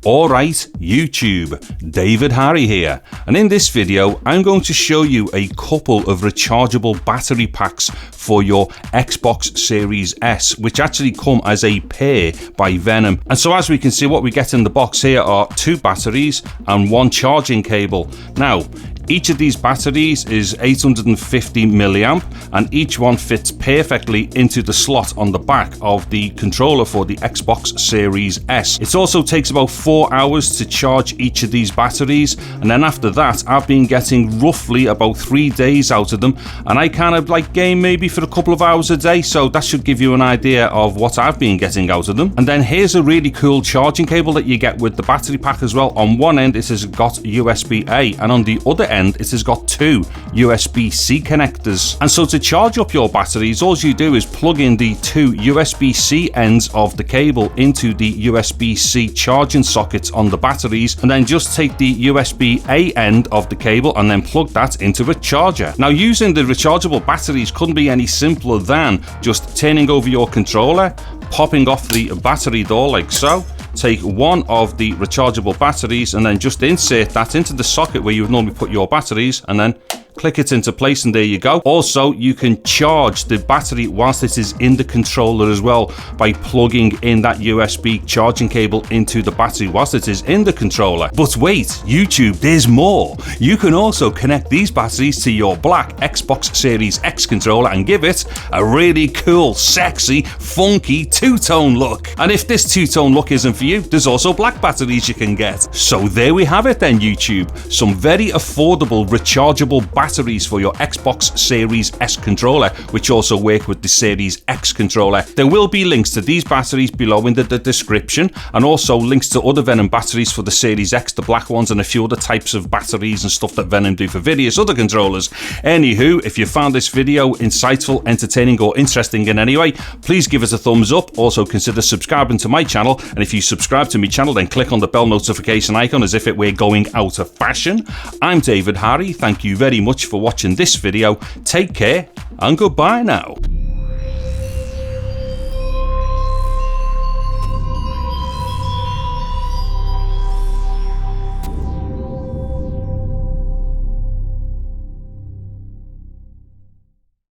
Alright YouTube, David Harry here, and in this video I'm going to show you a couple of rechargeable battery packs for your Xbox Series S, which actually come as a pair by Venom. And so as we can see, what we get in the box here are 2 batteries and 1 charging cable. Now, each of these batteries is 850 milliamp and each one fits perfectly into the slot on the back of the controller for the Xbox Series S. It also takes about 4 hours to charge each of these batteries, and then after that I've been getting roughly about 3 days out of them, and I kind of like game maybe for a couple of hours a day, so that should give you an idea of what I've been getting out of them. And then here's a really cool charging cable that you get with the battery pack as well. On one end it has got USB-A, and on the other end it has got 2 USB-C connectors. And so to charge up your batteries, all you do is plug in the 2 USB-C ends of the cable into the USB-C charging sockets on the batteries, and then just take the USB-A end of the cable and then plug that into a charger. Now, using the rechargeable batteries couldn't be any simpler than just turning over your controller, popping off the battery door like so, take one of the rechargeable batteries and then just insert that into the socket where you would normally put your batteries, and then click it into place, and there you go. Also, you can charge the battery whilst it is in the controller as well by plugging in that USB charging cable into the battery whilst it is in the controller. But wait, YouTube, there's more. You can also connect these batteries to your black Xbox Series X controller and give it a really cool, sexy, funky two-tone look. And if this two-tone look isn't for you, there's also black batteries you can get. So there we have it then, YouTube. Some very affordable rechargeable batteries for your Xbox Series S controller, which also work with the Series X controller. There will be links to these batteries below in the description, and also links to other Venom batteries for the Series X, the black ones, and a few other types of batteries and stuff that Venom do for various other controllers. Anywho, if you found this video insightful, entertaining, or interesting in any way, please give us a thumbs up. Also consider subscribing to my channel, and if you subscribe to my channel, then click on the bell notification icon as if it were going out of fashion. I'm David Harry. Thank you very much for watching this video. Take care and goodbye now.